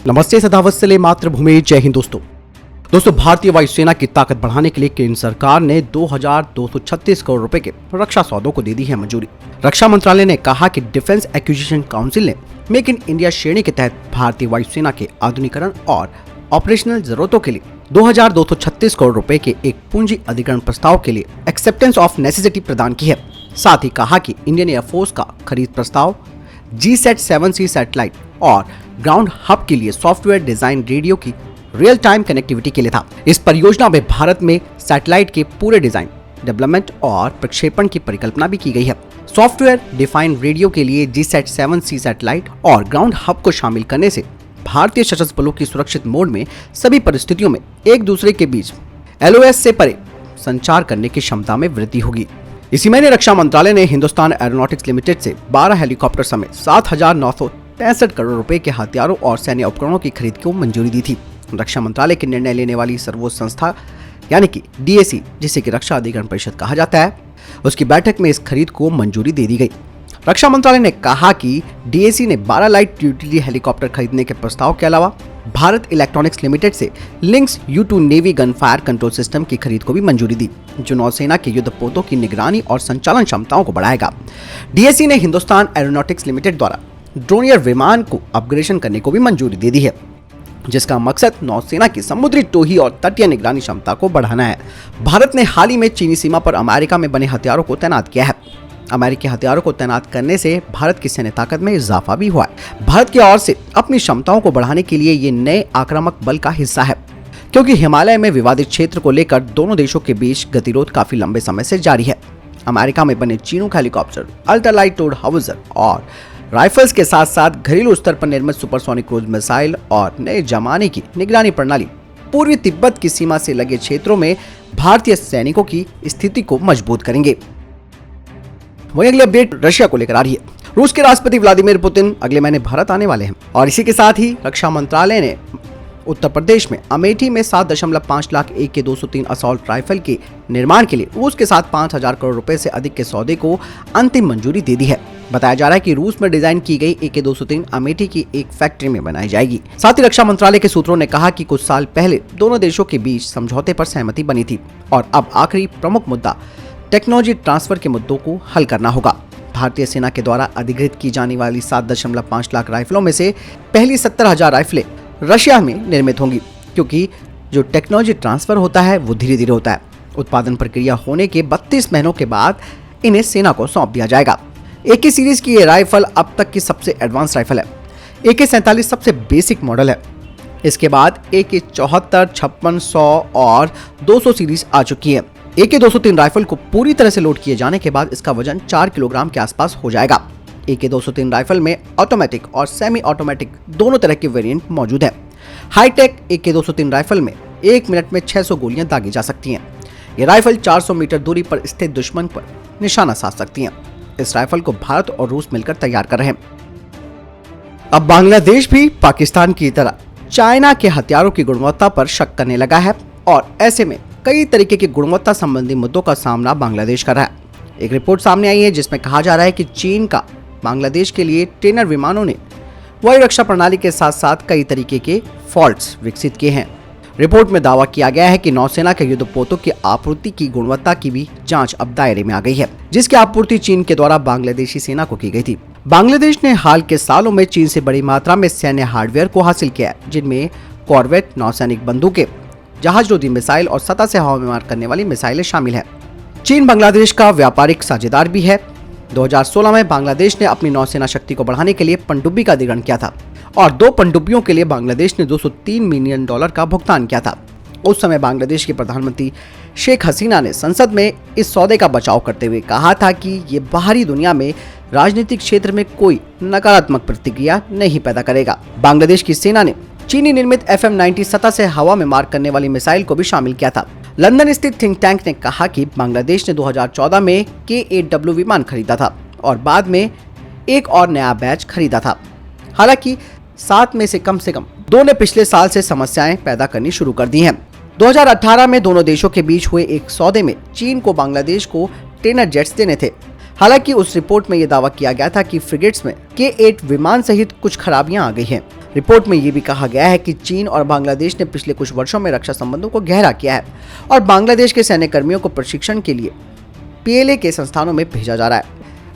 नमस्ते, सदावत से ले मातृभूमि, जय हिंद। दोस्तों भारतीय वायुसेना की ताकत बढ़ाने के लिए केंद्र सरकार ने 2236 करोड़ रुपए के रक्षा सौदों को दे दी है मंजूरी। रक्षा मंत्रालय ने कहा कि डिफेंस एक्विजिशन काउंसिल ने मेक इन इंडिया श्रेणी के तहत भारतीय वायुसेना के आधुनिकीकरण और ऑपरेशनल जरूरतों के लिए 2236 करोड़ रुपए के एक पूंजी अधिग्रहण प्रस्ताव के लिए एक्सेप्टेंस ऑफ नेसेसिटी प्रदान की है। साथ ही कहा कि इंडियन एयरफोर्स का खरीद प्रस्ताव GSAT-7C सैटेलाइट और ग्राउंड हब के लिए सॉफ्टवेयर डिजाइन रेडियो की रियल टाइम कनेक्टिविटी के लिए था। इस परियोजना में भारत में सैटेलाइट के पूरे डिजाइन, डेवलपमेंट और प्रक्षेपण की परिकल्पना भी की गई है। सॉफ्टवेयर डिफाइंड रेडियो के लिए GSAT-7C सैटेलाइट और ग्राउंड हब को शामिल करने से भारतीय सशस्त्र बलों की सुरक्षित मोड में सभी परिस्थितियों में एक दूसरे के बीच LOS से परे संचार करने की क्षमता में वृद्धि होगी। इसी महीने रक्षा मंत्रालय ने हिंदुस्तान एरोनॉटिक्स लिमिटेड से 12 हेलीकॉप्टर समेत 7,965 करोड़ रुपए के हथियारों और सैन्य उपकरणों की खरीद को मंजूरी दी थी। रक्षा मंत्रालय के निर्णय लेने वाली सर्वोच्च संस्था यानी कि DAC, जिसे कि रक्षा अधिग्रहण परिषद कहा जाता है, उसकी बैठक में इस खरीद को मंजूरी दे दी गई। रक्षा मंत्रालय ने कहा कि DAC ने 12 लाइट यूटिलिटी हेलीकॉप्टर खरीदने के प्रस्ताव के अलावा भारत इलेक्ट्रॉनिक्स लिमिटेड से links U2 navy gun fire control system की खरीद को भी मंजूरी दी, जो नौसेना के युद्धपोतों की निगरानी और संचालन क्षमताओं को बढ़ाएगा। DAC ने हिंदुस्तान एरोनॉटिक्स लिमिटेड द्वारा ड्रोनियर विमान को अपग्रेडेशन करने को भी मंजूरी दे दी है, जिसका मकसद नौसेना की समुद्री टोही और तटीय निगरानी क्षमता को बढ़ाना है। भारत ने हाल ही में चीनी सीमा पर अमेरिका में बने हथियारों को तैनात किया है। अमेरिकी हथियारों को तैनात करने से भारत की सैन्य ताकत में इजाफा भी हुआ है। भारत की ओर से अपनी क्षमताओं को बढ़ाने के लिए ये नए आक्रामक बल का हिस्सा है, क्योंकि हिमालय में विवादित क्षेत्र को लेकर दोनों देशों के बीच गतिरोध काफी लंबे समय से जारी है। अमेरिका में बने चीनूक हेलीकॉप्टर, अल्ट्रालाइट टोर्ड हाउवित्जर और राइफल्स के साथ साथ घरेलू स्तर पर निर्मित सुपरसोनिक क्रूज मिसाइल और नए जमाने की निगरानी प्रणाली पूर्वी तिब्बत की सीमा से लगे क्षेत्रों में भारतीय सैनिकों की स्थिति को मजबूत करेंगे। वहीं अगली अपडेट रशिया को लेकर आ रही है। रूस के राष्ट्रपति व्लादिमीर पुतिन अगले महीने भारत आने वाले हैं और इसी के साथ ही रक्षा मंत्रालय ने उत्तर प्रदेश में अमेठी में 7.5 लाख AK-203 असॉल्ट राइफल के निर्माण के लिए रूस के साथ 5,000 करोड़ रुपए से अधिक के सौदे को अंतिम मंजूरी दे दी है। बताया जा रहा है कि रूस में डिजाइन की गई AK-203 अमेठी की एक फैक्ट्री में बनाई जाएगी। साथ ही रक्षा मंत्रालय के सूत्रों ने कहा कि कुछ साल पहले दोनों देशों के बीच समझौते पर सहमति बनी थी और अब आखिरी प्रमुख मुद्दा टेक्नोलॉजी ट्रांसफर के मुद्दों को हल करना होगा। भारतीय सेना के द्वारा अधिग्रहित की जाने वाली 7.5 लाख राइफलों में से पहली 70,000 राइफलें रशिया में निर्मित होंगी, क्योंकि जो टेक्नोलॉजी ट्रांसफर होता है वो धीरे धीरे होता है। उत्पादन प्रक्रिया होने के 32 महीनों के बाद इन्हें सेना को सौंप दिया जाएगा। AK सीरीज की ये राइफल अब तक की सबसे एडवांस राइफल है। AK-47 सबसे बेसिक मॉडल है। इसके बाद AK-74, 56, 100 और 200 सीरीज आ चुकी है। AK-203 राइफल को पूरी तरह से लोड किए जाने के बाद इसका वजन 4 किलोग्राम के आसपास हो जाएगा। AK-203 राइफल में ऑटोमेटिक और सेमी ऑटोमेटिक दोनों तरह के वेरिएंट मौजूद है। हाईटेक AK-203 राइफल में 1 मिनट में 600 गोलियां दागी जा सकती हैं। ये राइफल 400 मीटर दूरी पर स्थित दुश्मन पर निशाना साध सकती हैं। इस राइफल को भारत और रूस मिलकर तैयार कर रहे हैं। अब बांग्लादेश भी पाकिस्तान की तरह चाइना के हथियारों की गुणवत्ता पर शक करने लगा है और ऐसे में कई तरीके के गुणवत्ता संबंधी मुद्दों का सामना बांग्लादेश कर रहा है। एक रिपोर्ट सामने आई है जिसमें कहा जा रहा है कि चीन का बांग्लादेश के लिए ट्रेनर विमानों ने वायु रक्षा प्रणाली के साथ साथ कई तरीके के फॉल्ट्स विकसित किए हैं। रिपोर्ट में दावा किया गया है कि नौसेना के युद्धपोतों की आपूर्ति की गुणवत्ता की भी जांच अब दायरे में आ गई है, जिसकी आपूर्ति चीन के द्वारा बांग्लादेशी सेना को की गई थी। बांग्लादेश ने हाल के सालों में चीन से बड़ी मात्रा में सैन्य हार्डवेयर को हासिल किया है, जिनमें कॉर्वेट, नौसैनिक बंदूकें, जहाज रोधी मिसाइल और सतह से हवा में मार करने वाली मिसाइलें शामिल है। चीन बांग्लादेश का व्यापारिक साझेदार भी है। 2016 में बांग्लादेश ने अपनी नौसेना शक्ति को बढ़ाने के लिए पनडुब्बी का अधिग्रहण किया था और 2 पनडुब्बियों के लिए बांग्लादेश ने $203 मिलियन का भुगतान किया था। उस समय बांग्लादेश के प्रधानमंत्री शेख हसीना ने संसद में इस सौदे का बचाव करते हुए कहा था कि ये बाहरी दुनिया में राजनीतिक क्षेत्र में कोई नकारात्मक प्रतिक्रिया नहीं पैदा करेगा। बांग्लादेश की सेना ने चीनी निर्मित FM-90 सतह से हवा में मार करने वाली मिसाइल को भी शामिल किया था। लंदन स्थित थिंक टैंक ने कहा कि बांग्लादेश ने 2014 में K-8W विमान खरीदा था और बाद में एक और नया बैच खरीदा था। हालांकि 7 में से कम 2 ने पिछले साल से समस्याएं पैदा करनी शुरू कर दी हैं। 2018 में दोनों देशों के बीच हुए एक सौदे में चीन को बांग्लादेश को ट्रेनर जेट्स देने थे। हालांकि उस रिपोर्ट में यह दावा किया गया था कि फ्रिगेट्स में K-8 विमान सहित कुछ खराबियां आ गई हैं। रिपोर्ट में ये भी कहा गया है कि चीन और बांग्लादेश ने पिछले कुछ वर्षों में रक्षा संबंधों को गहरा किया है और बांग्लादेश के सैन्य कर्मियों को प्रशिक्षण के लिए पीएलए के संस्थानों में भेजा जा रहा है।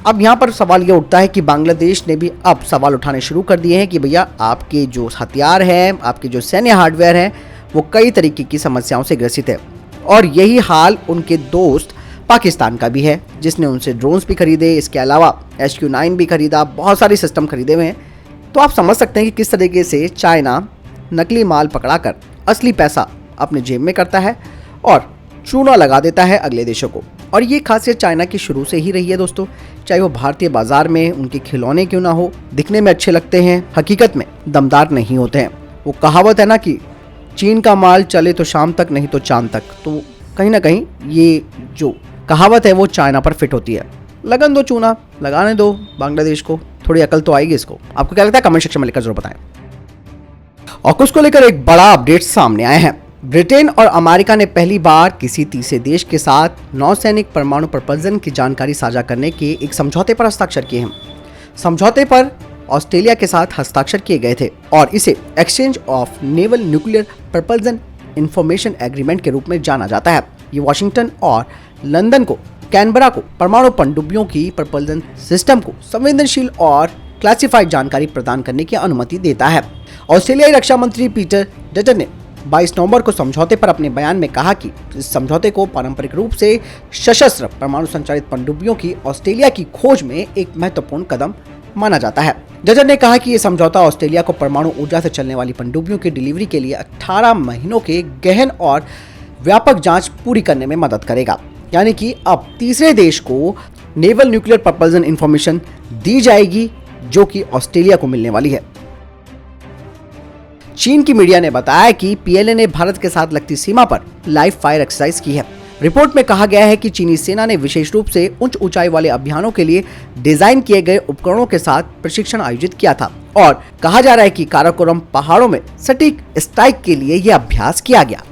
अब यहाँ पर सवाल ये उठता है कि बांग्लादेश ने भी अब सवाल उठाने शुरू कर दिए हैं कि भैया आपके जो हथियार हैं, आपके जो सैन्य हार्डवेयर हैं, वो कई तरीके की समस्याओं से ग्रसित है। और यही हाल उनके दोस्त पाकिस्तान का भी है, जिसने उनसे ड्रोन्स भी खरीदे, इसके अलावा HQ-9 भी खरीदा, बहुत सारे सिस्टम खरीदे हुए हैं। तो आप समझ सकते हैं कि किस तरीके से चाइना नकली माल पकड़ाकर असली पैसा अपने जेब में करता है और चूना लगा देता है अगले देशों को। और ये खासियत चाइना की शुरू से ही रही है दोस्तों, चाहे वो भारतीय बाजार में उनके खिलौने क्यों ना हो, दिखने में अच्छे लगते हैं, हकीकत में दमदार नहीं होते हैं। वो कहावत है ना कि चीन का माल चले तो शाम तक, नहीं तो चांद तक। तो कहीं ना कहीं ये जो कहावत है वो चाइना पर फिट होती है। लगन दो चूना, लगाने दो बांग्लादेश को, थोड़ी अकल तो आएगी इसको। आपको क्या लगता है, कमेंट सेक्शन में लिखकर जरूर बताएं। ऑकस को लेकर एक बड़ा अपडेट सामने आया है। ब्रिटेन और अमेरिका ने पहली बार किसी तीसरे देश के साथ नौसैनिक परमाणु प्रपल्जन की जानकारी साझा करने के एक समझौते पर हस्ताक्षर किए हैं। समझौते पर ऑस्ट्रेलिया के साथ हस्ताक्षर किए गए थे और इसे exchange of naval nuclear propulsion information agreement के रूप में जाना जाता है। ये वाशिंगटन और लंदन को, कैनबरा को परमाणु पनडुब्बियों की प्रपल्जन सिस्टम को संवेदनशील और क्लासिफाइड जानकारी प्रदान करने की अनुमति देता है। ऑस्ट्रेलियाई रक्षा मंत्री पीटर डटन ने 22 नवंबर को समझौते पर अपने बयान में कहा कि इस समझौते को पारंपरिक रूप से सशस्त्र परमाणु संचालित पनडुब्बियों की ऑस्ट्रेलिया की खोज में एक महत्वपूर्ण कदम माना जाता है। डटन ने कहा कि यह समझौता ऑस्ट्रेलिया को परमाणु ऊर्जा से चलने वाली पनडुब्बियों की डिलीवरी के लिए 18 महीनों के गहन और व्यापक जांच पूरी करने में मदद करेगा। यानी कि अब तीसरे देश को नेवल न्यूक्लियर प्रपल्जन इंफॉर्मेशन दी जाएगी, जो कि ऑस्ट्रेलिया को मिलने वाली है। चीन की मीडिया ने बताया कि पीएलए ने भारत के साथ लगती सीमा पर लाइव फायर एक्सरसाइज की है। रिपोर्ट में कहा गया है कि चीनी सेना ने विशेष रूप से उच्च ऊंचाई वाले अभियानों के लिए डिजाइन किए गए उपकरणों के साथ प्रशिक्षण आयोजित किया था और कहा जा रहा है कि काराकोरम पहाड़ों में सटीक स्ट्राइक के लिए यह अभ्यास किया गया।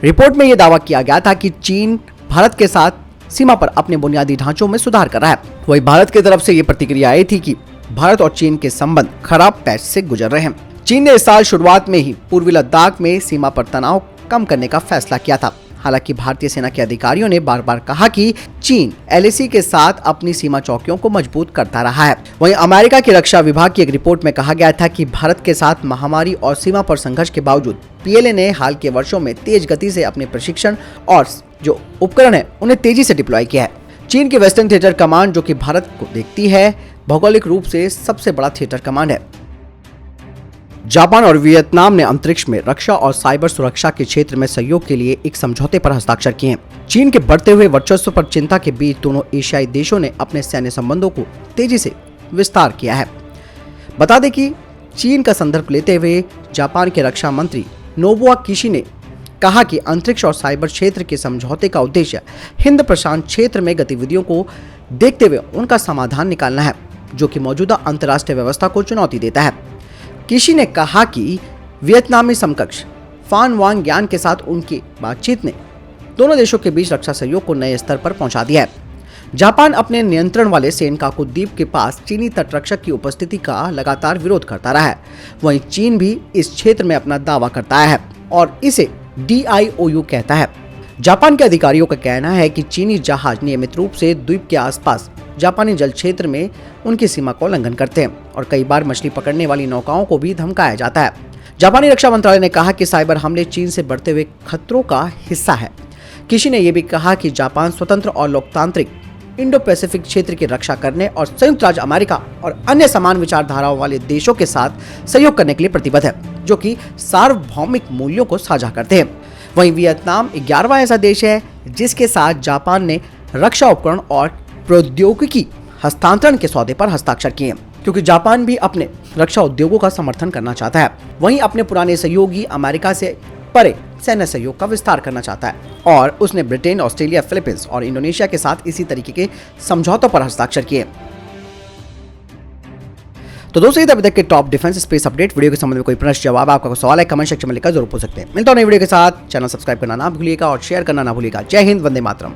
रिपोर्ट में यह दावा किया गया था कि चीन भारत के साथ सीमा पर अपने बुनियादी ढांचों में सुधार कर रहा है। वहीं भारत की तरफ से यह प्रतिक्रिया आई थी कि भारत और चीन के संबंध खराब पैच से गुजर रहे हैं। चीन ने इस साल शुरुआत में ही पूर्वी लद्दाख में सीमा पर तनाव कम करने का फैसला किया था। हालांकि भारतीय सेना के अधिकारियों ने बार बार कहा कि चीन LAC के साथ अपनी सीमा चौकियों को मजबूत करता रहा है। वहीं अमेरिका के रक्षा विभाग की एक रिपोर्ट में कहा गया था कि भारत के साथ महामारी और सीमा पर संघर्ष के बावजूद पीएलए ने हाल के वर्षों में तेज गति से अपने प्रशिक्षण और जो उपकरण है उन्हें तेजी से डिप्लॉय किया है। चीन की वेस्टर्न थिएटर कमांड, जो कि भारत को देखती है, भौगोलिक रूप से सबसे बड़ा थिएटर कमांड है। जापान और वियतनाम ने अंतरिक्ष में रक्षा और साइबर सुरक्षा के क्षेत्र में सहयोग के लिए एक समझौते पर हस्ताक्षर किए हैं। चीन के बढ़ते हुए वर्चस्व पर चिंता के बीच दोनों एशियाई देशों ने अपने सैन्य संबंधों को तेजी से विस्तार किया है। बता दें कि चीन का संदर्भ लेते हुए जापान के रक्षा मंत्री नोबुआ किशी ने कहा कि अंतरिक्ष और साइबर क्षेत्र के समझौते का उद्देश्य हिंद प्रशांत क्षेत्र में गतिविधियों को देखते हुए उनका समाधान निकालना है, जो कि मौजूदा अंतर्राष्ट्रीय व्यवस्था को चुनौती देता है। किशी ने कहा कि वियतनामी समकक्ष फान वांग ज्ञान के साथ उनकी बातचीत ने दोनों देशों के बीच रक्षा सहयोग को नए स्तर पर पहुंचा दिया है। जापान अपने नियंत्रण वाले सेनकाकू द्वीप के पास चीनी तटरक्षक की उपस्थिति का लगातार विरोध करता रहा है। वहीं चीन भी इस क्षेत्र में अपना दावा करता है और इसे DIOU कहता है। जापान के अधिकारियों का कहना है कि चीनी जहाज नियमित रूप से द्वीप के आसपास जापानी जल क्षेत्र में उनकी सीमा का उल्लंघन करते हैं और कई बार मछली पकड़ने वाली नौकाओं को भी धमकाया जाता है। जापानी रक्षा मंत्रालय ने कहा कि साइबर हमले चीन से बढ़ते हुए खतरों का हिस्सा है। किशी ने यह भी कहा कि जापान स्वतंत्र और लोकतांत्रिक इंडो पैसिफिक क्षेत्र की रक्षा करने और संयुक्त राज्य अमेरिका और अन्य समान विचारधाराओं वाले देशों के साथ सहयोग करने के लिए प्रतिबद्ध है, जो कि सार्वभौमिक मूल्यों को साझा करते हैं। वहीं वियतनाम 11वां ऐसा देश है जिसके साथ जापान ने रक्षा उपकरण और प्रौद्योगिकी हस्तांतरण के सौदे पर हस्ताक्षर किए, क्योंकि जापान भी अपने रक्षा उद्योगों का समर्थन करना चाहता है। वहीं अपने पुराने सहयोगी अमेरिका से परे सैन्य सहयोग का विस्तार करना चाहता है और उसने ब्रिटेन, ऑस्ट्रेलिया, फिलीपींस और इंडोनेशिया के साथ इसी तरीके के समझौतों पर हस्ताक्षर किए। तो दोस्तों, अभी तक के top defence space update video के संबंध में कोई प्रश्न जवाब, आपका कोई सवाल है, कमेंट सेक्शन में लिखकर जरूर पूछ सकते हैं। मिलता हूं नई वीडियो के साथ। चैनल सब्सक्राइब करना ना भूलिएगा और शेयर करना ना भूलिएगा। जय हिंद, वंदे मातरम।